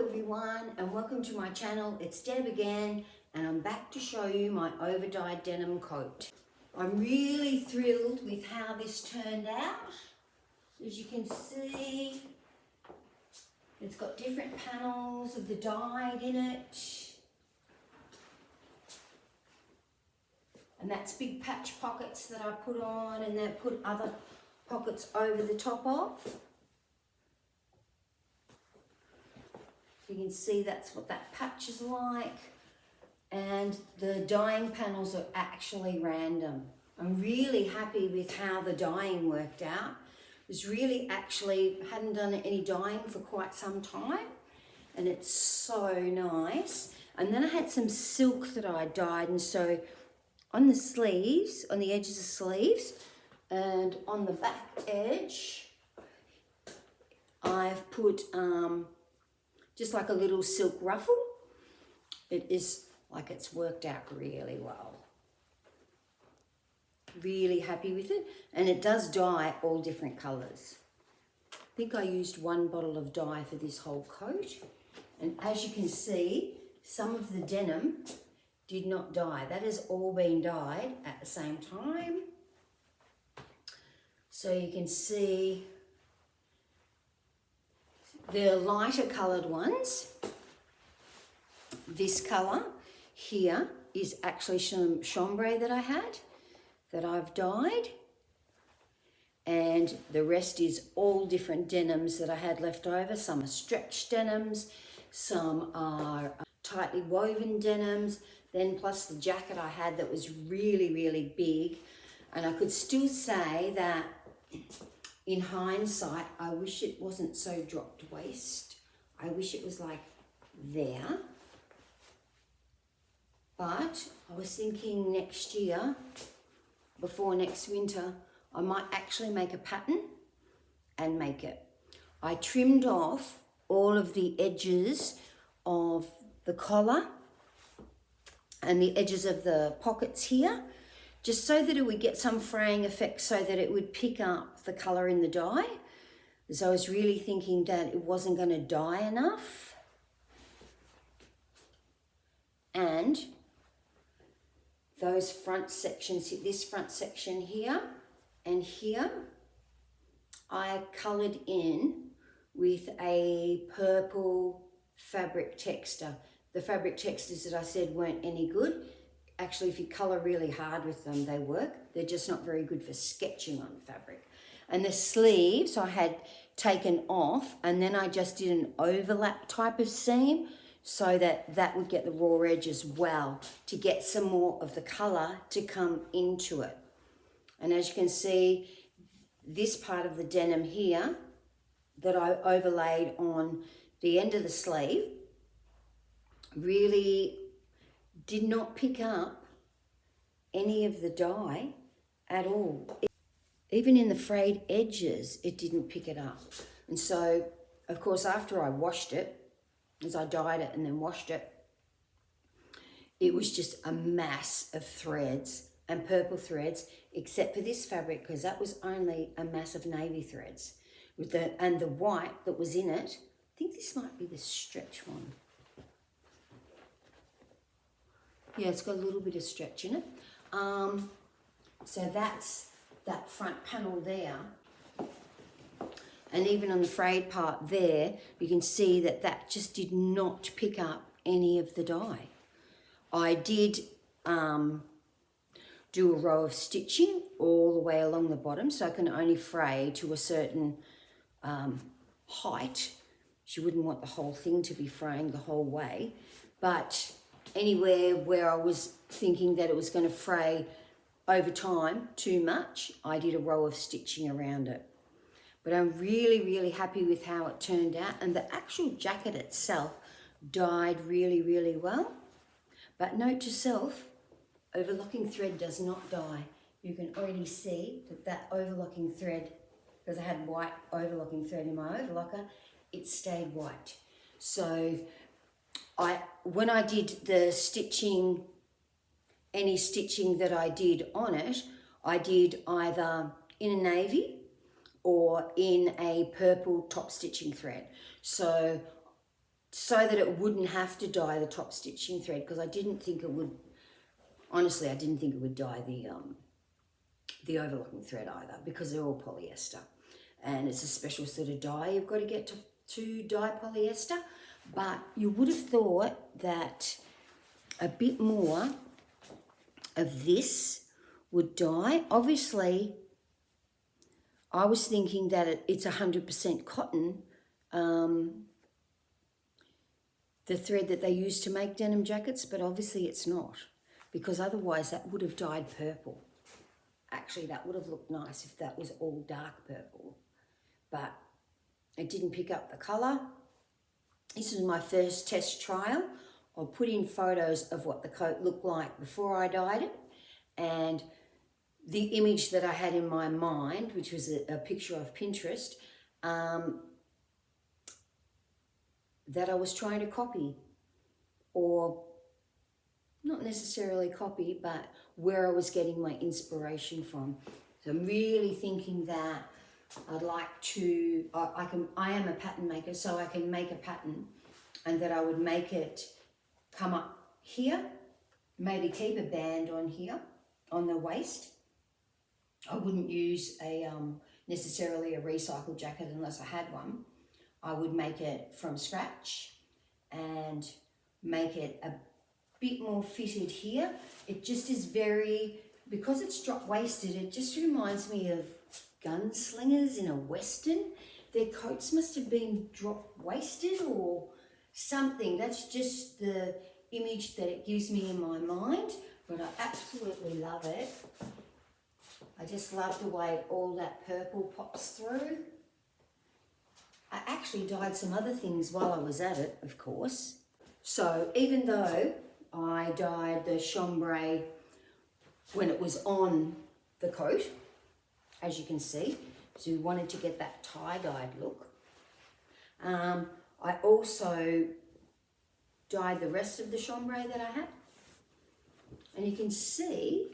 everyone, and welcome to my channel. It's Deb again, and I'm back to show you my over-dyed denim coat. I'm really thrilled with how this turned out. As you can see, it's got different panels of the dyed in it. And that's big patch pockets that I put on, and then put other pockets over the top of. You can see that's what that patch is like, and the dyeing panels are actually random. I'm really happy with how the dyeing worked out. It was really hadn't done any dyeing for quite some time, and it's so nice. And then I had some silk that I dyed, and so on the sleeves, on the edges of the sleeves, and on the back edge, I've put just like a little silk ruffle. It is like it's worked out really well. Really happy with it. And it does dye all different colours. I think I used 1 bottle of dye for this whole coat. And as you can see, some of the denim did not dye. That has all been dyed at the same time. So you can see the lighter coloured ones. This colour here is actually some chambray that I had, that I've dyed. And the rest is all different denims that I had left over. Some are stretch denims, some are tightly woven denims, then plus the jacket I had that was really, really big. And I could still say that in hindsight, I wish it wasn't so dropped waist. I wish it was like there. But I was thinking next year, before next winter, I might actually make a pattern and make it. I trimmed off all of the edges of the collar and the edges of the pockets here, just so that it would get some fraying effect, so that it would pick up the colour in the dye. Because I was really thinking that it wasn't going to dye enough. And those front sections, this front section here and here, I coloured in with a purple fabric texture. The fabric textures that I said weren't any good. Actually, if you colour really hard with them, they work. They're just not very good for sketching on fabric. And the sleeves I had taken off, and then I just did an overlap type of seam so that that would get the raw edge as well, to get some more of the colour to come into it. And as you can see, this part of the denim here that I overlaid on the end of the sleeve really did not pick up any of the dye at all. Even in the frayed edges, it didn't pick it up. And so, of course, after I washed it, as I dyed it and then washed it, it was just a mass of threads and purple threads, except for this fabric, because that was only a mass of navy threads. And the white that was in it, I think this might be the stretch one. Yeah, it's got a little bit of stretch in it. So that's that front panel there. And even on the frayed part there, you can see that that just did not pick up any of the dye. I did do a row of stitching all the way along the bottom, so I can only fray to a certain height. She wouldn't want the whole thing to be fraying the whole way, but anywhere where I was thinking that it was going to fray over time too much, I did a row of stitching around it. But I'm really, really happy with how it turned out. And the actual jacket itself dyed really, really well. But note to self, overlocking thread does not dye. You can already see that that overlocking thread, because I had white overlocking thread in my overlocker, it stayed white. So when I did the stitching, any stitching that I did on it, I did either in a navy or in a purple top stitching thread. So so that it wouldn't have to dye the top stitching thread, because I didn't think it would, honestly, I didn't think it would dye the overlocking thread either, because they're all polyester. And it's a special sort of dye you've got to get to dye polyester. But you would have thought that a bit more of this would dye. Obviously, I was thinking that it's 100% cotton, the thread that they use to make denim jackets, but obviously it's not, because otherwise that would have dyed purple. Actually, that would have looked nice if that was all dark purple, but it didn't pick up the colour. This is my first test trial. I'll put in photos of what the coat looked like before I dyed it, and the image that I had in my mind, which was a picture of Pinterest, that I was trying to copy, or not necessarily copy, but where I was getting my inspiration from. So I'm really thinking that I'd like to, I am a pattern maker, so I can make a pattern, and that I would make it come up here, maybe keep a band on here, on the waist. I wouldn't use necessarily a recycled jacket unless I had one. I would make it from scratch and make it a bit more fitted here. It just is very, because it's drop waisted, it just reminds me of gunslingers in a western. Their coats must have been drop waisted or something. That's just the image that it gives me in my mind, but I absolutely love it. I just love the way all that purple pops through. I actually dyed some other things while I was at it, of course. So even though I dyed the chambray when it was on the coat, as you can see, so we wanted to get that tie-dyed look. I also dyed the rest of the chambray that I had. And you can see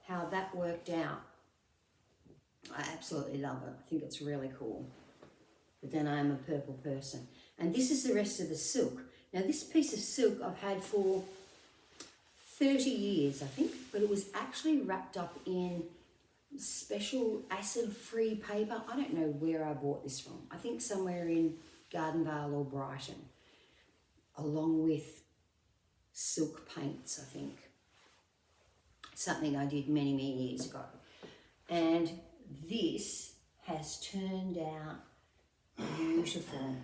how that worked out. I absolutely love it. I think it's really cool. But then I am a purple person. And this is the rest of the silk. Now this piece of silk I've had for 30 years, I think, but it was actually wrapped up in special acid-free paper. I don't know where I bought this from. I think somewhere in Gardenvale or Brighton, along with silk paints, I think. Something I did many, many years ago. And this has turned out beautiful.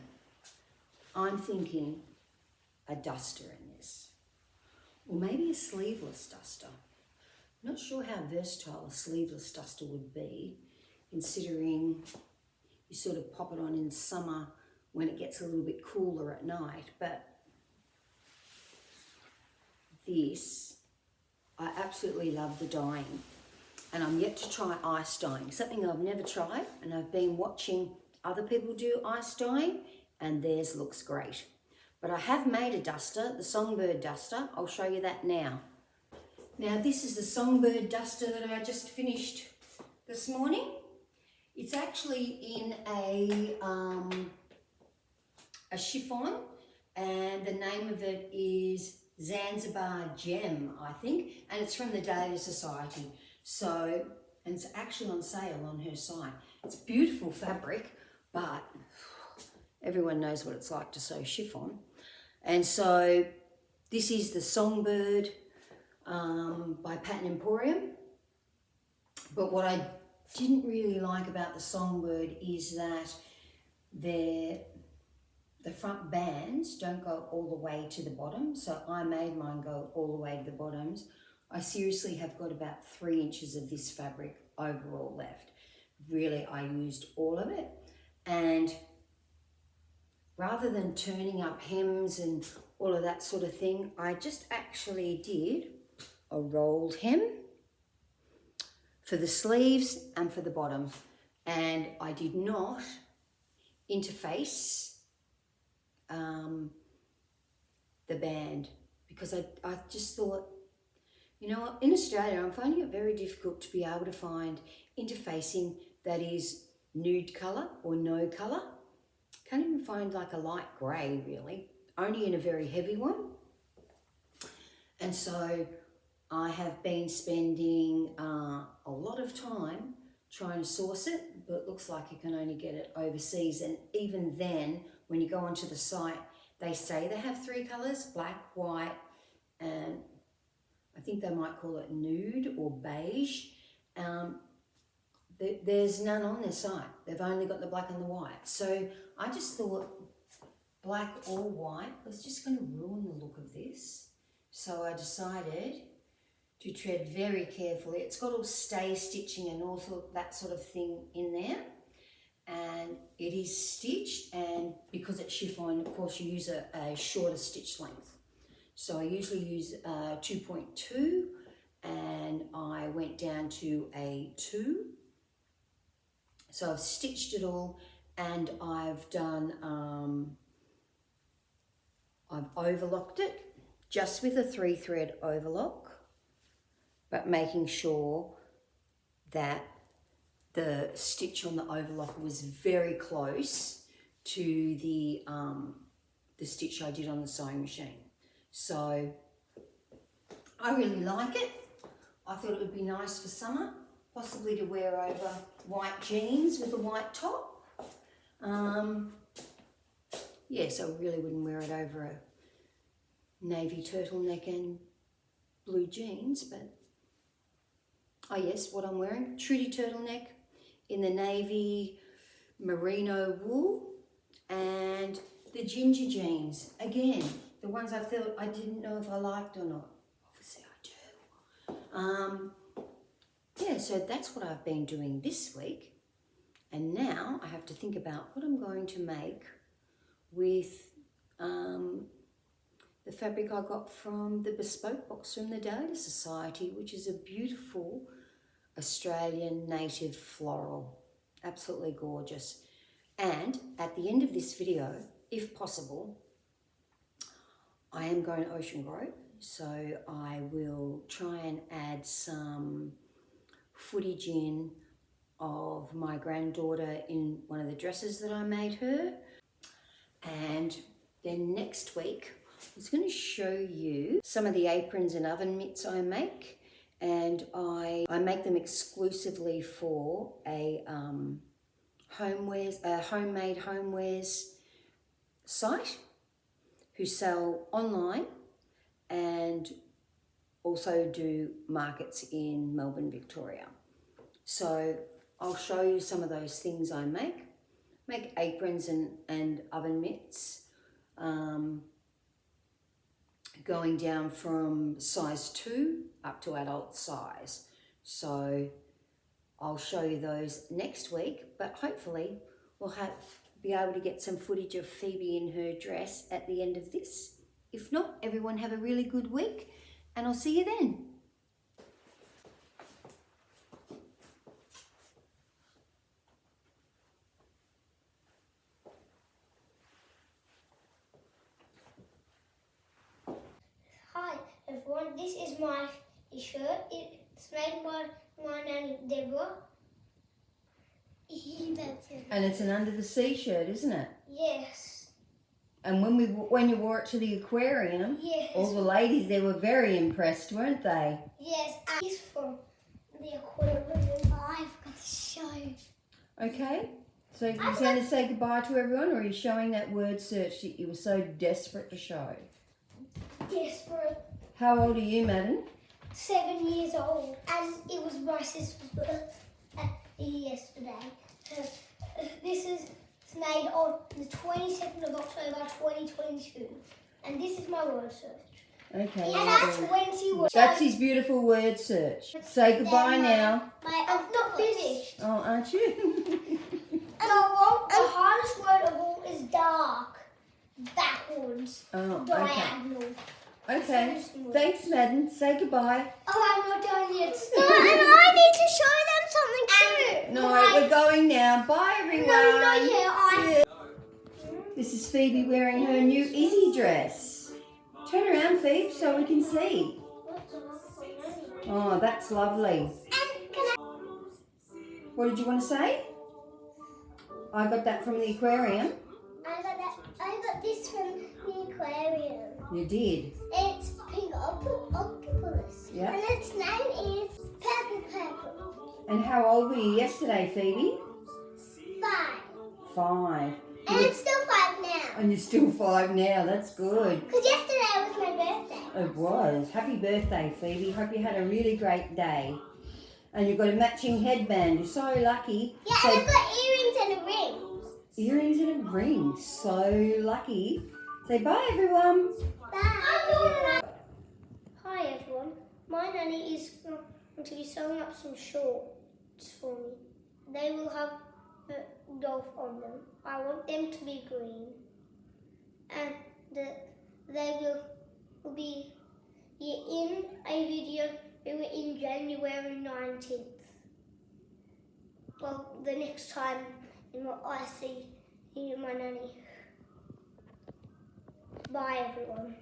I'm thinking a duster in this, or maybe a sleeveless duster. I'm not sure how versatile a sleeveless duster would be, considering you sort of pop it on in summer when it gets a little bit cooler at night, but this, I absolutely love the dyeing. And I'm yet to try ice dyeing, something I've never tried, and I've been watching other people do ice dyeing, and theirs looks great. But I have made a duster, the Songbird Duster. I'll show you that now. Now this is the Songbird Duster that I just finished this morning. It's actually in a chiffon, and the name of it is Zanzibar Gem, I think, and it's from the Daily Society. So, and it's actually on sale on her site. It's beautiful fabric, but everyone knows what it's like to sew chiffon. And so this is the Songbird by Pattern Emporium. But what I didn't really like about the Songbird is that the front bands don't go all the way to the bottom. So I made mine go all the way to the bottoms. I seriously have got about 3 inches of this fabric overall left. Really, I used all of it. And rather than turning up hems and all of that sort of thing, I just actually did a rolled hem for the sleeves and for the bottom. And I did not interface the band, because I just thought, you know what, in Australia I'm finding it very difficult to be able to find interfacing that is nude colour or no colour. Can't even find like a light grey really, only in a very heavy one. And so I have been spending a lot of time trying to source it, but it looks like you can only get it overseas. And even then, when you go onto the site, they say they have 3 colours, black, white, and I think they might call it nude or beige. There's none on their site. They've only got the black and the white. So I just thought black or white was just going to ruin the look of this. So I decided to tread very carefully. It's got all stay stitching and all that sort of thing in there. And it is stitched, and because it's chiffon, of course, you use a shorter stitch length. So I usually use 2.2, and I went down to a 2. So I've stitched it all, and I've done, I've overlocked it just with a 3-thread overlock, but making sure that the stitch on the overlock was very close to the stitch I did on the sewing machine. So I really like it. I thought it would be nice for summer, possibly to wear over white jeans with a white top. Yes, I really wouldn't wear it over a navy turtleneck and blue jeans, but oh yes, what I'm wearing, Trudy turtleneck in the navy merino wool, and the ginger jeans, again, the ones I thought I didn't know if I liked or not. Obviously I do. Yeah, so that's what I've been doing this week. And now I have to think about what I'm going to make with the fabric I got from the bespoke box from the Dahlia Society, which is a beautiful Australian native floral. Absolutely gorgeous. And at the end of this video, if possible, I am going to Ocean Grove, so I will try and add some footage in of my granddaughter in one of the dresses that I made her. And then next week, I was going to show you some of the aprons and oven mitts I make. And I make them exclusively for a homemade homewares site who sell online and also do markets in Melbourne, Victoria. So I'll show you some of those things I make aprons and oven mitts, going down from size 2 up to adult size. So I'll show you those next week, but hopefully we'll be able to get some footage of Phoebe in her dress at the end of this. If not, everyone have a really good week, and I'll see you then. Hi everyone, this is my shirt. It's made by my nanny Deborah. That's it. And it's an under the sea shirt, isn't it? Yes. And when you wore it to the aquarium, Yes. all the ladies there were very impressed, weren't they? Yes, and it's from the aquarium. I've got to show. Okay, so you're going to say goodbye to everyone, or are you showing that word search that you were so desperate to show? Desperate. How old are you, Madden? 7 years old, and it was my sister's birthday yesterday. This is made on the 22nd of October 2022, and this is my word search. Okay. And that's 20 words. That's his beautiful word search. Say goodbye now. I'm not finished. Oh, aren't you? And the hardest word of all is dark. Backwards. Oh, Diagonal. Okay. Thanks, Madden. Say goodbye. Oh, I'm not done yet. No, and I need to show them something too. No, we're going now. Bye, everyone. No, not yet. This is Phoebe wearing her new Izzy dress. Turn around, Phoebe, so we can see. Oh, that's lovely. What did you want to say? I got that from the aquarium. I got this from the aquarium. You did. It's pink octopus. Yeah. And its name is Purple. And how old were you yesterday, Phoebe? 5. 5. And it's still 5 now. And you're still 5 now. That's good. Because yesterday was my birthday. It was. Happy birthday, Phoebe. Hope you had a really great day. And you've got a matching headband. You're so lucky. Yeah, So, and I've got earrings and a ring. earrings and a ring. So lucky. Say bye, everyone. Bye. Hi, everyone. My nanny is going to be sewing up some shorts for me. They will have a golf on them. I want them to be green. And they will be in a video in January 19th. Well, the next time I see my nanny. Bye, everyone.